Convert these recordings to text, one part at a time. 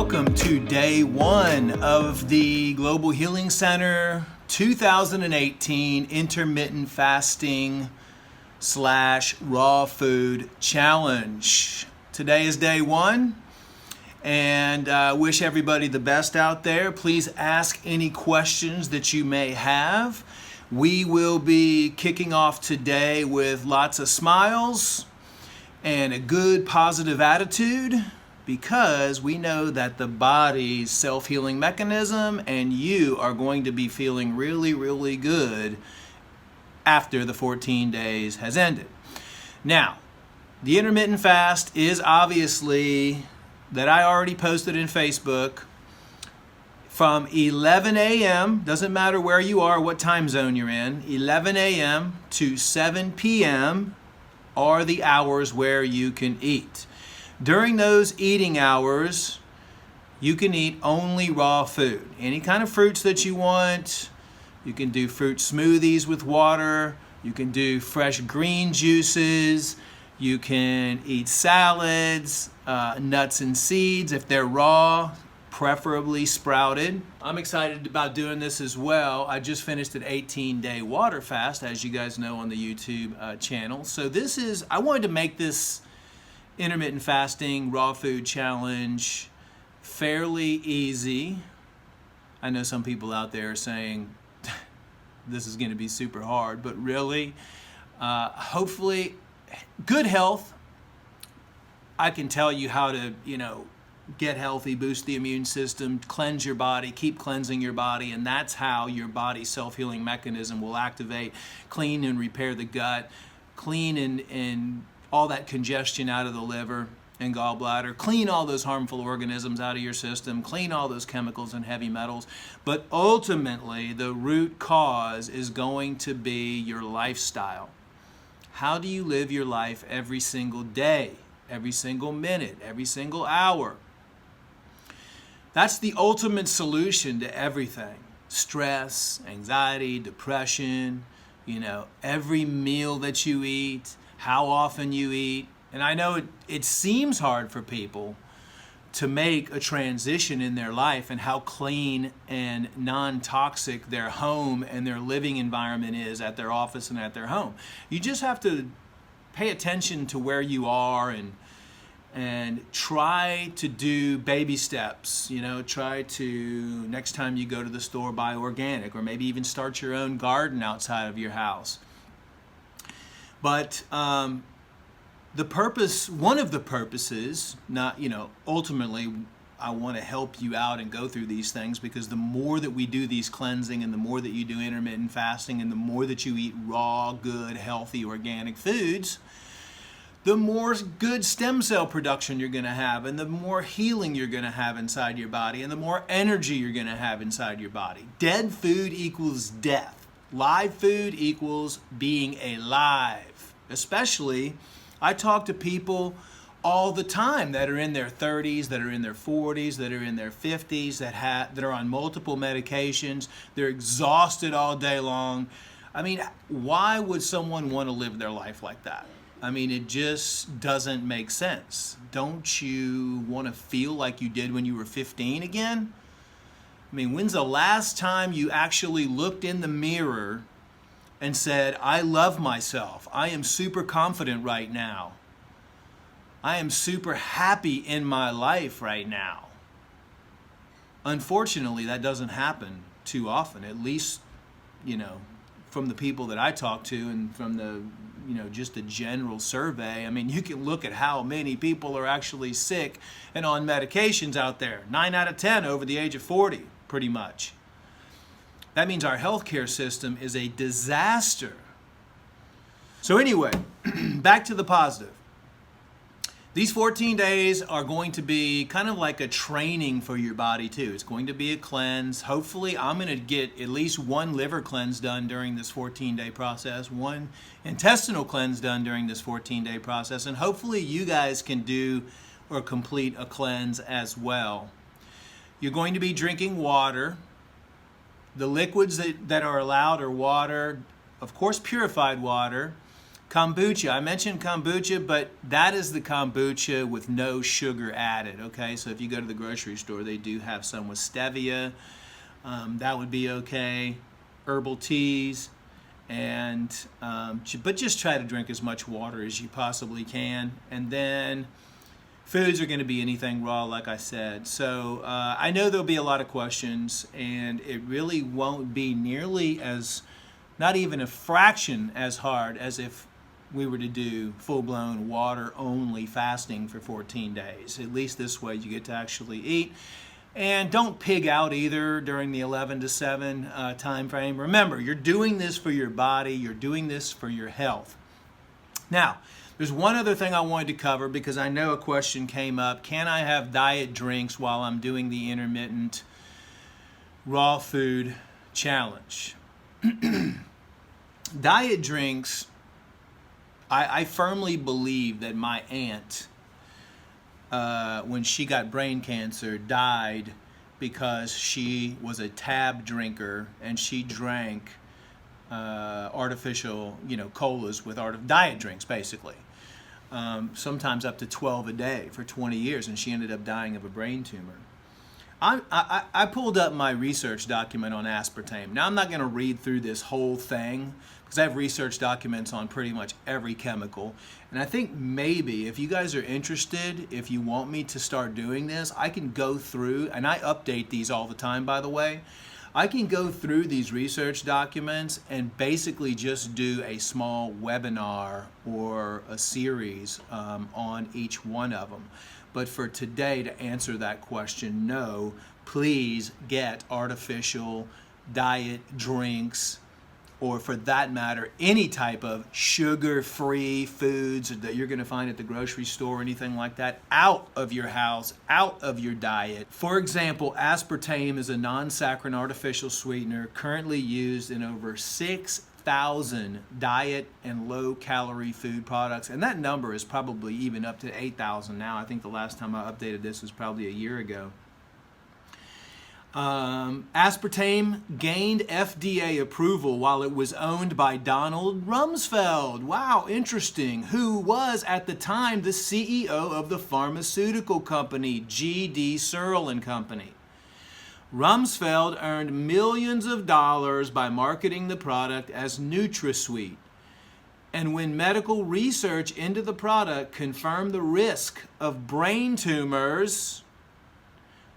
welcome to day one of the Global Healing Center 2018 Intermittent Fasting / Raw Food Challenge. Today is day one, and I wish everybody the best out there. Please ask any questions that you may have. We will be kicking off today with lots of smiles and a good positive attitude, because we know that the body's self-healing mechanism and you are going to be feeling really, really good after the 14 days has ended. Now, the intermittent fast is obviously, that I already posted in Facebook, from 11 a.m., doesn't matter where you are, what time zone you're in, 11 a.m. to 7 p.m. are the hours where you can eat. During those eating hours, you can eat only raw food. Any kind of fruits that you want. You can do fruit smoothies with water. You can do fresh green juices. You can eat salads, nuts and seeds if they're raw, preferably sprouted. I'm excited about doing this as well. I just finished an 18-day water fast, as you guys know, on the YouTube channel. So I wanted to make this intermittent fasting raw food challenge fairly easy. I know some people out there are saying this is going to be super hard, but really, hopefully, good health. I can tell you how to, get healthy, boost the immune system, cleanse your body, keep cleansing your body, and that's how your body's self-healing mechanism will activate, clean and repair the gut, clean and all that congestion out of the liver and gallbladder, clean all those harmful organisms out of your system, clean all those chemicals and heavy metals. But ultimately, the root cause is going to be your lifestyle. How do you live your life every single day, every single minute, every single hour? That's the ultimate solution to everything. Stress, anxiety, depression, every meal that you eat, how often you eat. And I know it seems hard for people to make a transition in their life and how clean and non-toxic their home and their living environment is at their office and at their home. You just have to pay attention to where you are and try to do baby steps. Try to, next time you go to the store, buy organic, or maybe even start your own garden outside of your house. But one of the purposes, ultimately, I want to help you out and go through these things, because the more that we do these cleansing and the more that you do intermittent fasting and the more that you eat raw, good, healthy, organic foods, the more good stem cell production you're going to have, and the more healing you're going to have inside your body, and the more energy you're going to have inside your body. Dead food equals death. Live food equals being alive. Especially, I talk to people all the time that are in their 30s, that are in their 40s, that are in their 50s, that are on multiple medications. They're exhausted all day long. I mean, why would someone want to live their life like that? I mean, it just doesn't make sense. Don't you want to feel like you did when you were 15 again? I mean, when's the last time you actually looked in the mirror and said, I love myself. I am super confident right now. I am super happy in my life right now. Unfortunately, that doesn't happen too often, at least, from the people that I talk to and from the, just a general survey. I mean, you can look at how many people are actually sick and on medications out there. 9 out of 10 over the age of 40, pretty much. That means our healthcare system is a disaster. So anyway, back to the positive. These 14 days are going to be kind of like a training for your body too. It's going to be a cleanse. Hopefully, I'm going to get at least one liver cleanse done during this 14-day process, one intestinal cleanse done during this 14-day process, and hopefully you guys can do or complete a cleanse as well. You're going to be drinking water. The liquids that are allowed are water, of course purified water, Kombucha. I mentioned kombucha, but that is the kombucha with no sugar added, okay? So if you go to the grocery store, they do have some with stevia. That would be okay. Herbal teas. But just try to drink as much water as you possibly can. And then foods are going to be anything raw, like I said. So I know there'll be a lot of questions, and it really won't be nearly as, not even a fraction as hard as if we were to do full-blown water-only fasting for 14 days. At least this way you get to actually eat. And don't pig out either during the 11 to 7 time frame. Remember, you're doing this for your body. You're doing this for your health. Now, there's one other thing I wanted to cover because I know a question came up. Can I have diet drinks while I'm doing the intermittent raw food challenge? Diet drinks, I firmly believe that my aunt, when she got brain cancer, died because she was a tab drinker and she drank artificial, colas with diet drinks, basically. Sometimes up to 12 a day for 20 years, and she ended up dying of a brain tumor. I pulled up my research document on aspartame. Now, I'm not going to read through this whole thing because I have research documents on pretty much every chemical. And I think maybe if you guys are interested, if you want me to start doing this, I can go through, and I update these all the time, by the way. I can go through these research documents and basically just do a small webinar or a series on each one of them. But for today, to answer that question, no, please get artificial diet drinks, or for that matter, any type of sugar-free foods that you're going to find at the grocery store or anything like that, out of your house, out of your diet. For example, aspartame is a non-saccharin artificial sweetener currently used in over 6,000 diet and low-calorie food products, and that number is probably even up to 8,000 now. I think the last time I updated this was probably a year ago. Aspartame gained FDA approval while it was owned by Donald Rumsfeld. Wow, interesting. Who was at the time the CEO of the pharmaceutical company G.D. Searle and Company. Rumsfeld earned millions of dollars by marketing the product as NutraSweet. And when medical research into the product confirmed the risk of brain tumors,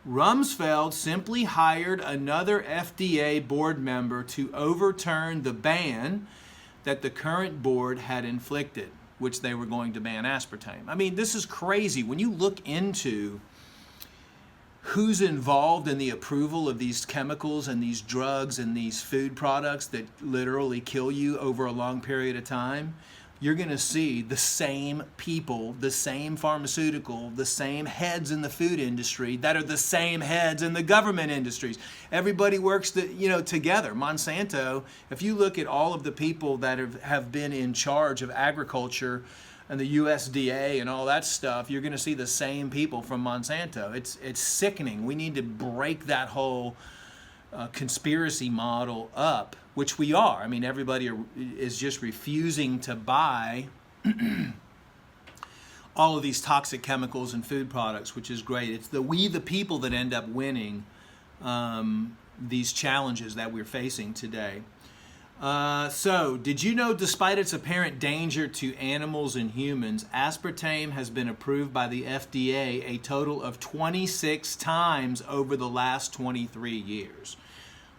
Rumsfeld simply hired another FDA board member to overturn the ban that the current board had inflicted, which they were going to ban aspartame. I mean, this is crazy. When you look into who's involved in the approval of these chemicals and these drugs and these food products that literally kill you over a long period of time, you're going to see the same people, the same pharmaceutical, the same heads in the food industry that are the same heads in the government industries. Everybody works together. Monsanto, if you look at all of the people that have been in charge of agriculture and the USDA and all that stuff, you're going to see the same people from Monsanto. It's sickening. We need to break that whole conspiracy model up, which we are. I mean, everybody is just refusing to buy all of these toxic chemicals and food products, which is great. It's we the people that end up winning these challenges that we're facing today. So, did you know, despite its apparent danger to animals and humans, aspartame has been approved by the FDA a total of 26 times over the last 23 years?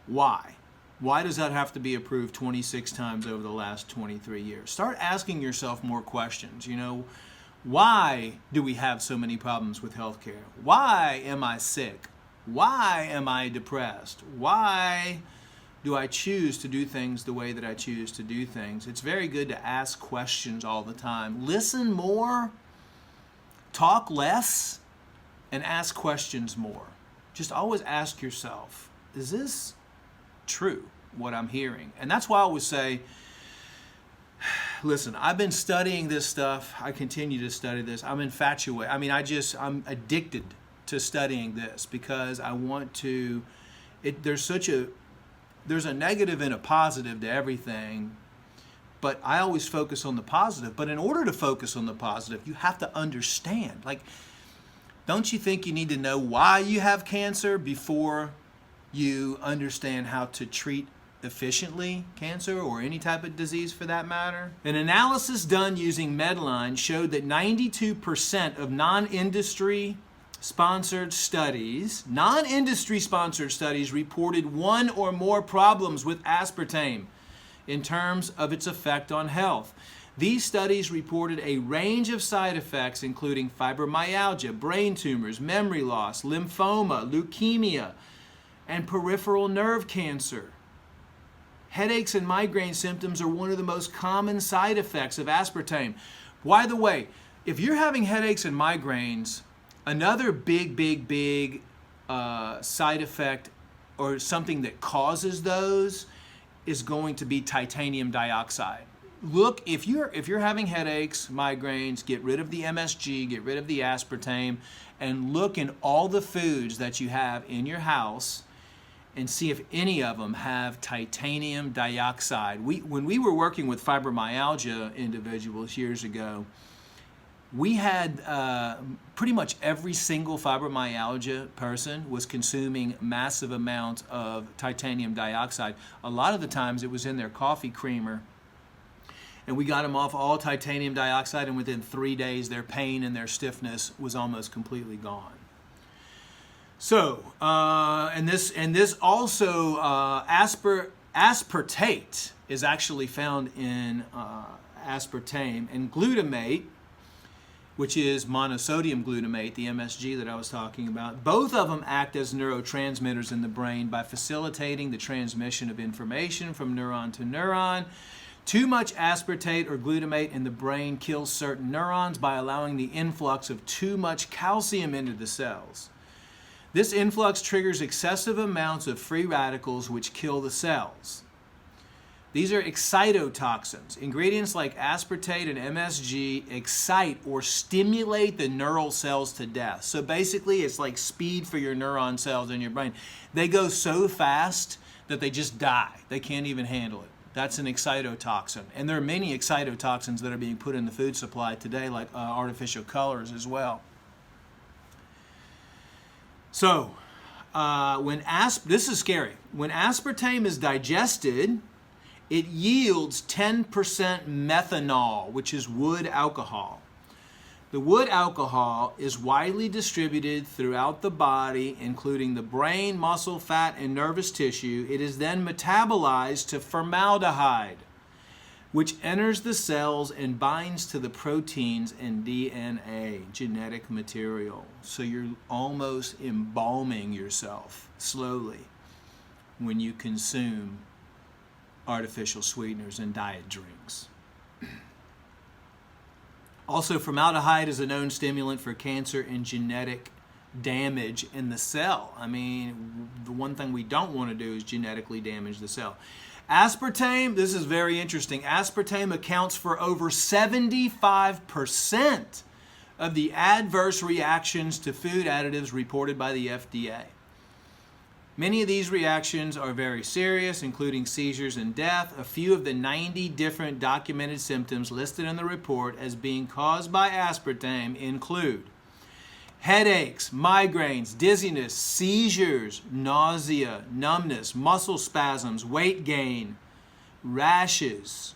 Why? Why does that have to be approved 26 times over the last 23 years? Start asking yourself more questions. Why do we have so many problems with healthcare? Why am I sick? Why am I depressed? Why do I choose to do things the way that I choose to do things? It's very good to ask questions all the time. Listen more, talk less, and ask questions more. Just always ask yourself, is this true, what I'm hearing? And that's why I always say, listen, I've been studying this stuff. I continue to study this. I'm infatuated. I mean, I'm addicted to studying this because I want to, there's a negative and a positive to everything, but I always focus on the positive. But in order to focus on the positive, you have to understand. Like, don't you think you need to know why you have cancer before you understand how to treat efficiently cancer or any type of disease for that matter? An analysis done using Medline showed that 92% of non-industry sponsored studies reported one or more problems with aspartame in terms of its effect on health. These studies reported a range of side effects including fibromyalgia, brain tumors, memory loss, lymphoma, leukemia, and peripheral nerve cancer. Headaches and migraine symptoms are one of the most common side effects of aspartame. By the way, if you're having headaches and migraines, another big side effect or something that causes those is going to be titanium dioxide. Look, if you're having headaches, migraines, get rid of the MSG, get rid of the aspartame, and look in all the foods that you have in your house and see if any of them have titanium dioxide. When we were working with fibromyalgia individuals years ago, we had pretty much every single fibromyalgia person was consuming massive amounts of titanium dioxide. A lot of the times it was in their coffee creamer. And we got them off all titanium dioxide, and within 3 days their pain and their stiffness was almost completely gone. So, and this also, aspartate is actually found in aspartame, and glutamate, which is monosodium glutamate, the MSG that I was talking about. Both of them act as neurotransmitters in the brain by facilitating the transmission of information from neuron to neuron. Too much aspartate or glutamate in the brain kills certain neurons by allowing the influx of too much calcium into the cells. This influx triggers excessive amounts of free radicals which kill the cells. These are excitotoxins. Ingredients like aspartate and MSG excite or stimulate the neural cells to death. So basically it's like speed for your neuron cells in your brain. They go so fast that they just die. They can't even handle it. That's an excitotoxin. And there are many excitotoxins that are being put in the food supply today, like artificial colors as well. So, this is scary. When aspartame is digested, it yields 10% methanol, which is wood alcohol. The wood alcohol is widely distributed throughout the body, including the brain, muscle, fat, and nervous tissue. It is then metabolized to formaldehyde, which enters the cells and binds to the proteins and DNA, genetic material. So you're almost embalming yourself slowly when you consume artificial sweeteners and diet drinks. Also, formaldehyde is a known stimulant for cancer and genetic damage in the cell. I mean, the one thing we don't want to do is genetically damage the cell. Aspartame, this is very interesting. Aspartame accounts for over 75% of the adverse reactions to food additives reported by the FDA. Many of these reactions are very serious, including seizures and death. A few of the 90 different documented symptoms listed in the report as being caused by aspartame include headaches, migraines, dizziness, seizures, nausea, numbness, muscle spasms, weight gain, rashes,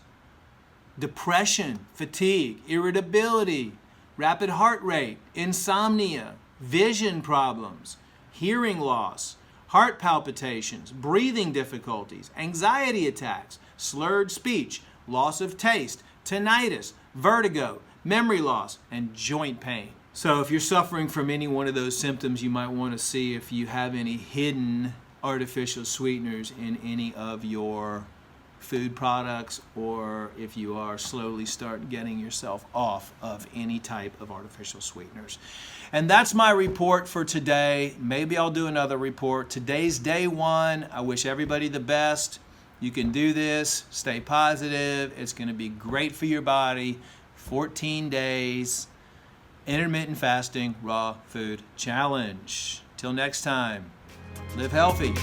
depression, fatigue, irritability, rapid heart rate, insomnia, vision problems, hearing loss, heart palpitations, breathing difficulties, anxiety attacks, slurred speech, loss of taste, tinnitus, vertigo, memory loss, and joint pain. So if you're suffering from any one of those symptoms, you might want to see if you have any hidden artificial sweeteners in any of your food products, or if you are slowly start getting yourself off of any type of artificial sweeteners. And that's my report for today. Maybe I'll do another report. Today's day one. I wish everybody the best. You can do this. Stay positive. It's going to be great for your body. 14 days. Intermittent fasting, raw food challenge. Till next time, live healthy.